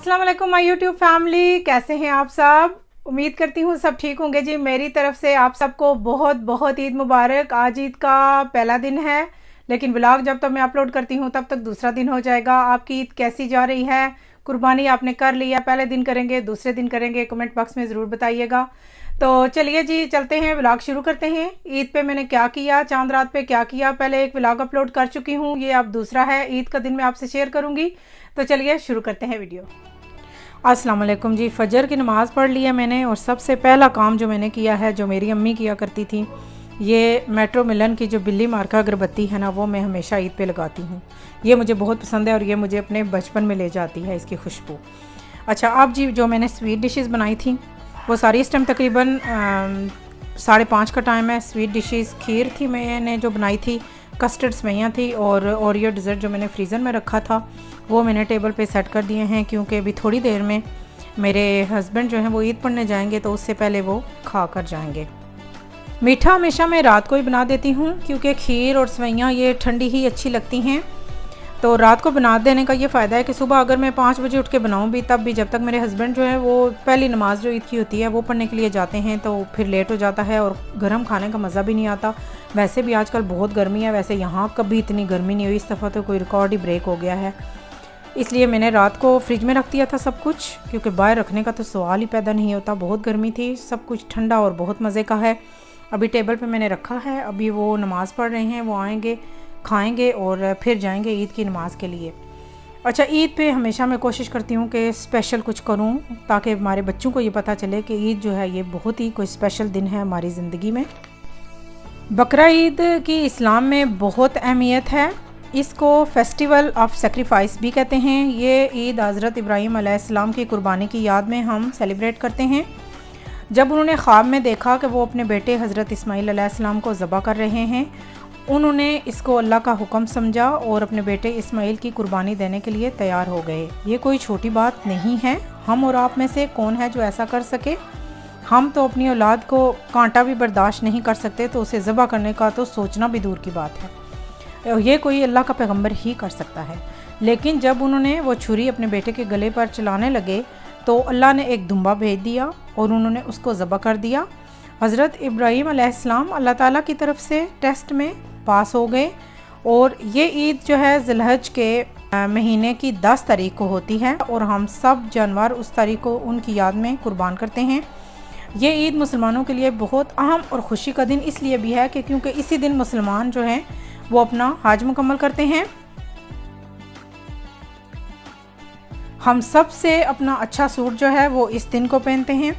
अस्सलाम वालेकुम my YouTube family, कैसे हैं आप सब। उम्मीद करती हूँ सब ठीक होंगे जी। मेरी तरफ से आप सबको बहुत बहुत ईद मुबारक। आज ईद का पहला दिन है, लेकिन व्लॉग जब तक मैं अपलोड करती हूँ तब तक दूसरा दिन हो जाएगा। आपकी ईद कैसी जा रही है? कुर्बानी आपने कर लिया? पहले दिन करेंगे, दूसरे दिन करेंगे? कमेंट बॉक्स में ज़रूर बताइएगा। तो चलिए जी, चलते हैं, व्लॉग शुरू करते हैं। ईद पे मैंने क्या किया, चांद रात पे क्या किया, पहले एक व्लॉग अपलोड कर चुकी हूँ, ये अब दूसरा है। ईद का दिन मैं आपसे शेयर करूँगी। तो चलिए शुरू करते हैं वीडियो। अस्सलाम वालेकुम जी। फ़जर की नमाज़ पढ़ लिया मैंने, और सबसे पहला काम जो मैंने किया है, जो मेरी अम्मी किया करती थी, ये मेट्रो मिलन की जो बिल्ली मार्का अगरबत्ती है ना, वो मैं हमेशा ईद पे लगाती हूँ। ये मुझे बहुत पसंद है और ये मुझे अपने बचपन में ले जाती है, इसकी खुशबू। अच्छा, अब जी जो मैंने स्वीट डिशेस बनाई थी वो सारी, इस टाइम तकरीबन 5:30 का टाइम है। स्वीट डिशेस खीर थी मैंने जो बनाई थी, कस्टर्ड सेवइयाँ थी, और ओरियो डिज़र्ट जो मैंने फ्रीज़र में रखा था वो मैंने टेबल पे सेट कर दिए हैं, क्योंकि अभी थोड़ी देर में मेरे हस्बैंड जो हैं वो ईद पढ़ने जाएंगे, तो उससे पहले वो खा कर जाएंगे। मीठा हमेशा मैं रात को ही बना देती हूँ, क्योंकि खीर और सेवइयाँ ये ठंडी ही अच्छी लगती हैं। तो रात को बना देने का ये फ़ायदा है कि सुबह अगर मैं 5 बजे उठ के बनाऊँ भी, तब भी जब तक मेरे हस्बैंड जो है वो पहली नमाज़ जो ईद की होती है वो पढ़ने के लिए जाते हैं, तो फिर लेट हो जाता है और गर्म खाने का मज़ा भी नहीं आता। वैसे भी आजकल बहुत गर्मी है, वैसे यहाँ कभी इतनी गर्मी नहीं हुई, इस दफ़ा तो कोई रिकॉर्ड ही ब्रेक हो गया है। इसलिए मैंने रात को फ्रिज में रख दिया था सब कुछ, क्योंकि बाहर रखने का तो सवाल ही पैदा नहीं होता। बहुत गर्मी थी, सब कुछ ठंडा और बहुत मज़े का है। अभी टेबल पे मैंने रखा है, अभी वो नमाज़ पढ़ रहे हैं, वो आएंगे, खाएंगे और फिर जाएंगे ईद की नमाज़ के लिए। अच्छा, ईद पे हमेशा मैं कोशिश करती हूँ कि स्पेशल कुछ करूँ, ताकि हमारे बच्चों को ये पता चले कि ईद जो है ये बहुत ही कोई स्पेशल दिन है हमारी ज़िंदगी में। बकरा ईद की इस्लाम में बहुत अहमियत है। इसको फेस्टिवल ऑफ सेक्रीफाइस भी कहते हैं। ये ईद हज़रत इब्राहीम अलैहिस्सलाम की कुर्बानी की याद में हम सेलिब्रेट करते हैं। जब उन्होंने ख्वाब में देखा कि वो अपने बेटे हज़रत इस्माईल अलैहिस्सलाम को ज़बह कर रहे हैं, उन्होंने इसको अल्लाह का हुक्म समझा और अपने बेटे इस्माईल की कुर्बानी देने के लिए तैयार हो गए। ये कोई छोटी बात नहीं है। हम और आप में से कौन है जो ऐसा कर सके? हम तो अपनी औलाद को कांटा भी बर्दाश्त नहीं कर सकते, तो उसे ज़बह करने का तो सोचना भी दूर की बात है। ये कोई अल्लाह का पैगंबर ही कर सकता है। लेकिन जब उन्होंने वो छुरी अपने बेटे के गले पर चलाने लगे, तो अल्लाह ने एक दुम्बा भेज दिया और उन्होंने उसको ज़बह कर दिया। हज़रत इब्राहीम अलैहिस्सलाम अल्लाह ताला की तरफ से टेस्ट में पास हो गए, और ये ईद जो है ज़िलहज के महीने की 10 तारीख को होती है, और हम सब जानवर उस तारीख को उनकी याद में कुर्बान करते हैं। ये ईद मुसलमानों के लिए बहुत अहम और ख़ुशी का दिन इसलिए भी है कि क्योंकि इसी दिन मुसलमान जो हैं वो अपना हज मुकम्मल करते हैं। हम सब से अपना अच्छा सूट जो है वो इस दिन को पहनते हैं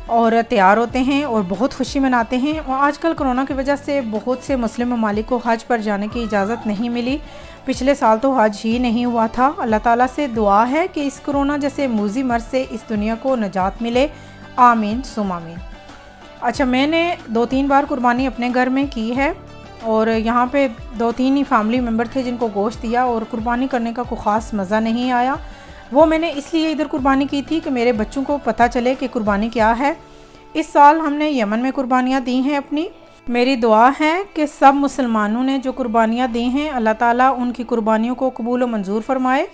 और तैयार होते हैं और बहुत खुशी मनाते हैं। और आजकल कोरोना की वजह से बहुत से मुस्लिम ममालिक को हज पर जाने की इजाज़त नहीं मिली। पिछले साल तो हज ही नहीं हुआ था। अल्लाह ताला से दुआ है कि इस कोरोना जैसे मूजी मर्ज से इस दुनिया को निजात मिले, आमीन सुम आमीन। अच्छा, मैंने 2-3 बार कुर्बानी अपने घर में की है, और यहाँ पे 2-3 ही फैमिली मेम्बर थे जिनको गोश्त दिया, और कुर्बानी करने का कोई ख़ास मज़ा नहीं आया। वो मैंने इसलिए इधर कुर्बानी की थी कि मेरे बच्चों को पता चले कि कुर्बानी क्या है। इस साल हमने यमन में कुर्बानियाँ दी हैं अपनी। मेरी दुआ है कि सब मुसलमानों ने जो कुर्बानियाँ दी हैं, अल्लाह ताला उनकी कुर्बानियों को कबूल और मंजूर फरमाए।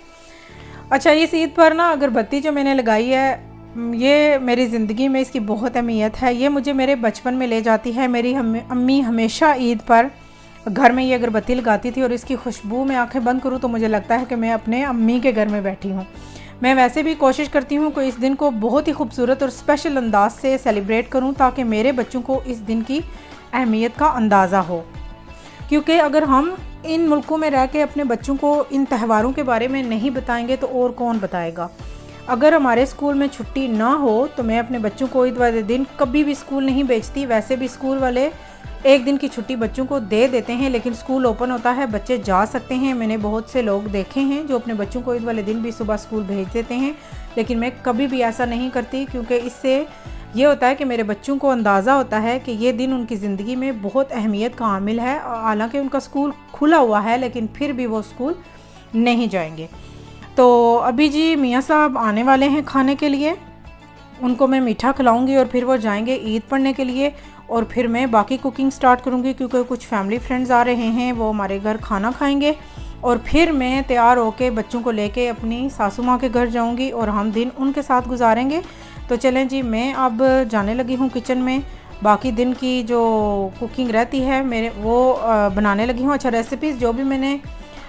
अच्छा, इस ईद पर ना अगरबत्ती जो मैंने लगाई है, ये मेरी ज़िंदगी में इसकी बहुत अहमियत है। ये मुझे मेरे बचपन में ले जाती है। मेरी अम्मी हमेशा ईद पर घर में ये अगरबत्ती लगाती थी, और इसकी खुशबू में आंखें बंद करूँ तो मुझे लगता है कि मैं अपने अम्मी के घर में बैठी हूँ। मैं वैसे भी कोशिश करती हूँ कि इस दिन को बहुत ही खूबसूरत और स्पेशल अंदाज से सेलिब्रेट करूँ, ताकि मेरे बच्चों को इस दिन की अहमियत का अंदाज़ा हो। क्योंकि अगर हम इन मुल्कों में रह के अपने बच्चों को इन त्यौहारों के बारे में नहीं बताएंगे तो और कौन बताएगा। अगर हमारे स्कूल में छुट्टी ना हो तो मैं अपने बच्चों को ईद वाले दिन कभी भी स्कूल नहीं भेजती। वैसे भी स्कूल वाले एक दिन की छुट्टी बच्चों को दे देते हैं, लेकिन स्कूल ओपन होता है, बच्चे जा सकते हैं। मैंने बहुत से लोग देखे हैं जो अपने बच्चों को ईद वाले दिन भी सुबह स्कूल भेज देते हैं, लेकिन मैं कभी भी ऐसा नहीं करती, क्योंकि इससे ये होता है कि मेरे बच्चों को अंदाज़ा होता है कि ये दिन उनकी ज़िंदगी में बहुत अहमियत का हामिल है। हालांकि उनका स्कूल खुला हुआ है, लेकिन फिर भी वो स्कूल नहीं जाएंगे। तो अभी जी मियाँ साहब आने वाले हैं खाने के लिए, उनको मैं मीठा खिलाऊंगी और फिर वो जाएंगे ईद पढ़ने के लिए, और फिर मैं बाकी कुकिंग स्टार्ट करूंगी, क्योंकि कुछ फैमिली फ्रेंड्स आ रहे हैं, वो हमारे घर खाना खाएंगे और फिर मैं तैयार होके बच्चों को लेके अपनी सासू माँ के घर जाऊंगी और हम दिन उनके साथ गुजारेंगे। तो चलें जी, मैं अब जाने लगी हूँ किचन में। बाकी दिन की जो कुकिंग रहती है मेरे वो बनाने लगी हूँ। अच्छा, रेसिपीज़ जो भी मैंने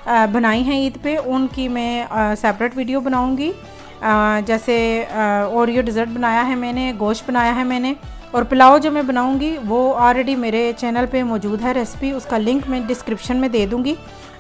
बनाई हैं ईद पे उनकी मैं सेपरेट वीडियो बनाऊँगी। जैसे ओरियो डिज़र्ट बनाया है मैंने, गोश्त बनाया है मैंने, और पुलाव जो मैं बनाऊंगी वो ऑलरेडी मेरे चैनल पे मौजूद है रेसिपी, उसका लिंक मैं डिस्क्रिप्शन में दे दूंगी,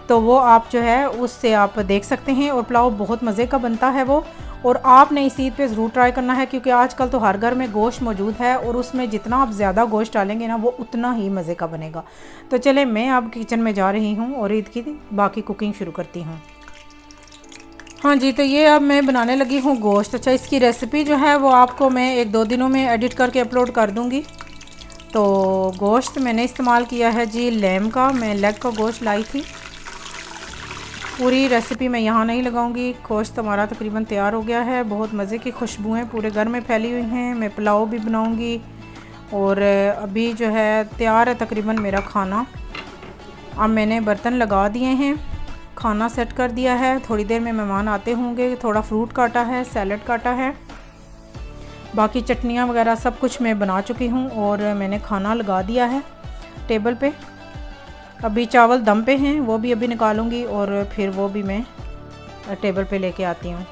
तो वो आप जो है उससे आप देख सकते हैं। और पुलाव बहुत मज़े का बनता है वो, और आपने इस ईद पे ज़रूर ट्राई करना है, क्योंकि आजकल तो हर घर में गोश्त मौजूद है और उसमें जितना आप ज़्यादा गोश्त डालेंगे ना वो उतना ही मज़े का बनेगा। तो चले मैं अब किचन में जा रही हूँ और ईद की बाकी कुकिंग शुरू करती हूँ। हाँ जी, तो ये अब मैं बनाने लगी हूँ गोश्त। अच्छा, इसकी रेसिपी जो है वो आपको मैं 1-2 दिनों में एडिट करके अपलोड कर दूँगी। तो गोश्त मैंने इस्तेमाल किया है जी लैम का, मैं लेग का गोश्त लाई थी। पूरी रेसिपी मैं यहाँ नहीं लगाऊंगी। गोश्त हमारा तकरीबन तैयार हो गया है, बहुत मज़े की खुशबुएँ पूरे घर में फैली हुई हैं। मैं पुलाव भी बनाऊंगी और अभी जो है तैयार है तकरीबन मेरा खाना। अब मैंने बर्तन लगा दिए हैं, खाना सेट कर दिया है। थोड़ी देर में मेहमान आते होंगे। थोड़ा फ्रूट काटा है, सैलड काटा है, बाकी चटनियाँ वगैरह सब कुछ मैं बना चुकी हूँ और मैंने खाना लगा दिया है टेबल पे। अभी चावल दम पे हैं, वो भी अभी निकालूंगी और फिर वो भी मैं टेबल पे लेके आती हूँ।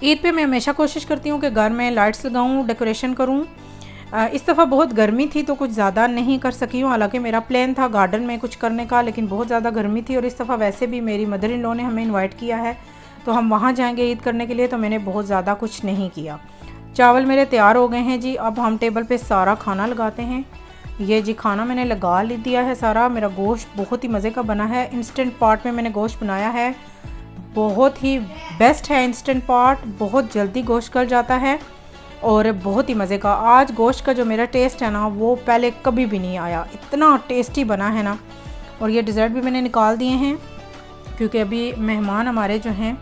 ईद पे मैं हमेशा कोशिश करती हूँ कि घर में लाइट्स लगाऊँ, डेकोरेशन करूँ। इस दफ़ा बहुत गर्मी थी तो कुछ ज़्यादा नहीं कर सकी हूँ, हालांकि मेरा प्लान था गार्डन में कुछ करने का, लेकिन बहुत ज़्यादा गर्मी थी। और इस दफ़ा वैसे भी मेरी मदर इन लॉ ने हमें इनवाइट किया है तो हम वहाँ जाएंगे ईद करने के लिए, तो मैंने बहुत ज़्यादा कुछ नहीं किया। चावल मेरे तैयार हो गए हैं जी। अब हम टेबल पे सारा खाना लगाते हैं। ये जी खाना मैंने लगा दिया है सारा। मेरा गोश्त बहुत ही मज़े का बना है। इंस्टेंट पॉट में मैंने गोश्त बनाया है, बहुत ही बेस्ट है इंस्टेंट पॉट, बहुत जल्दी गोश्त गल जाता है और बहुत ही मज़े का। आज गोश्त का जो मेरा टेस्ट है ना वो पहले कभी भी नहीं आया, इतना टेस्टी बना है ना। और ये डिज़र्ट भी मैंने निकाल दिए हैं क्योंकि अभी मेहमान हमारे जो हैं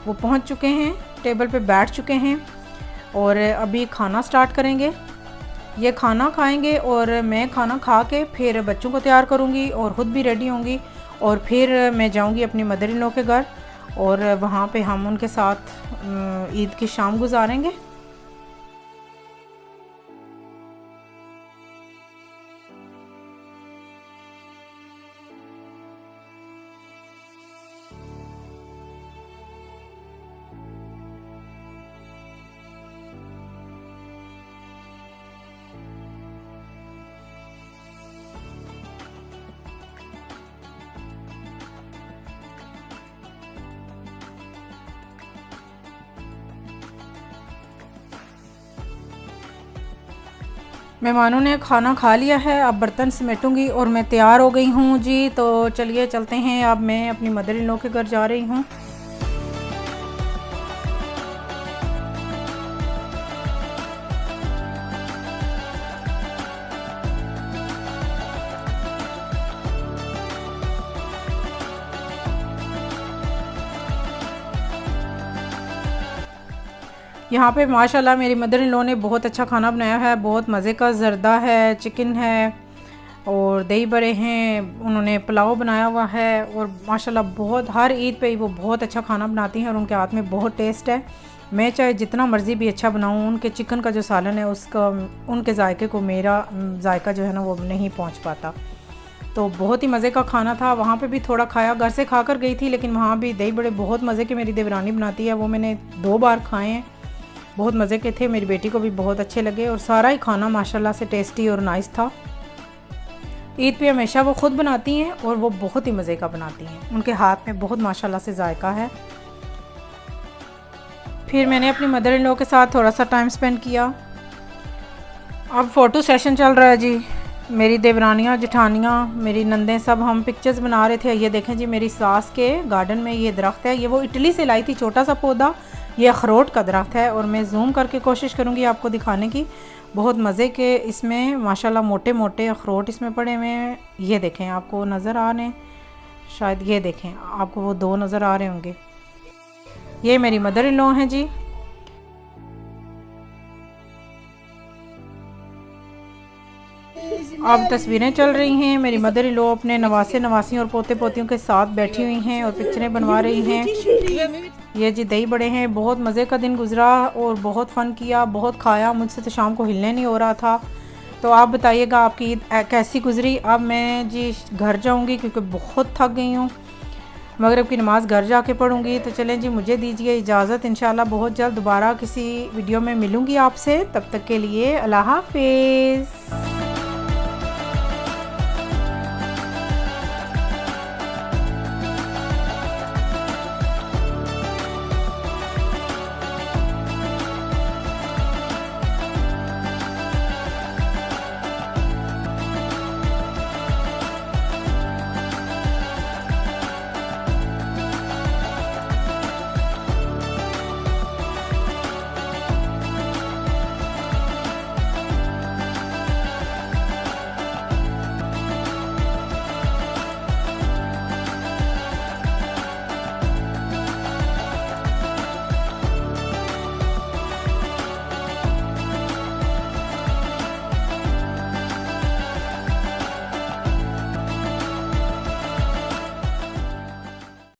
वो पहुंच चुके हैं, टेबल पे बैठ चुके हैं और अभी खाना स्टार्ट करेंगे। ये खाना खाएंगे और मैं खाना खा के फिर बच्चों को तैयार करूँगी और ख़ुद भी रेडी होंगी और फिर मैं जाऊँगी अपनी मदर इन लॉ के घर और वहाँ पे हम उनके साथ ईद की शाम गुजारेंगे। मेहमानों ने खाना खा लिया है, अब बर्तन समेटूंगी और मैं तैयार हो गई हूँ जी। तो चलिए चलते हैं, अब मैं अपनी मदर इन लॉ के घर जा रही हूँ। यहाँ पे माशाल्लाह मेरी मदर इन लॉ ने बहुत अच्छा खाना बनाया है, बहुत मज़े का ज़र्दा है, चिकन है और दही बड़े हैं, उन्होंने पुलाव बनाया हुआ है और माशाल्लाह बहुत हर ईद पे वो बहुत अच्छा खाना बनाती हैं और उनके हाथ में बहुत टेस्ट है। मैं चाहे जितना मर्ज़ी भी अच्छा बनाऊँ, उनके चिकन का जो सालन है उसका उनके जायके को मेरा जायका जो है ना वो नहीं पहुँच पाता। तो बहुत ही मज़े का खाना था। वहाँ पे भी थोड़ा खाया, घर से खा कर गई थी लेकिन वहाँ भी दही बड़े बहुत मज़े के मेरी देवरानी बनाती है, वो मैंने 2 बार खाए हैं, बहुत मज़े के थे, मेरी बेटी को भी बहुत अच्छे लगे और सारा ही खाना माशाल्लाह से टेस्टी और नाइस था। ईद पे हमेशा वो ख़ुद बनाती हैं और वो बहुत ही मज़े का बनाती हैं, उनके हाथ में बहुत माशाल्लाह से जायका है। फिर मैंने अपनी मदर इन लॉ के साथ थोड़ा सा टाइम स्पेंड किया। अब फ़ोटो सेशन चल रहा है जी। मेरी देवरानियाँ, जेठानियाँ, मेरी नंदें सब हम पिक्चर्स बना रहे थे। ये देखें जी, मेरी सास के गार्डन में ये दरख्त है, ये वो इटली से लाई थी, छोटा सा पौधा, ये अखरोट का दरख्त है और मैं जूम करके कोशिश करूँगी आपको दिखाने की। बहुत मज़े के इसमें माशाल्लाह मोटे मोटे अखरोट इसमें पड़े हुए हैं। ये देखें, आपको नज़र आ रहे हैं शायद, ये देखें आपको वो 2 नज़र आ रहे होंगे। ये मेरी मदर इन लॉ हैं जी। अब तस्वीरें चल रही हैं। मेरी मदर इन लॉ अपने नवासे नवासियों और पोते पोतियों के साथ बैठी हुई हैं और पिक्चरें बनवा रही हैं। ये जी दही बड़े हैं। बहुत मज़े का दिन गुजरा और बहुत फ़न किया, बहुत खाया। मुझसे तो शाम को हिलने नहीं हो रहा था। तो आप बताइएगा आपकी ईद कैसी गुजरी। अब मैं जी घर जाऊंगी क्योंकि बहुत थक गई हूँ। मगरिब की नमाज़ घर जाके पढ़ूंगी। तो चलें जी, मुझे दीजिए इजाज़त। इंशाल्लाह बहुत जल्द दोबारा किसी वीडियो में मिलूंगी आपसे। तब तक के लिए अल्लाह हाफिज़।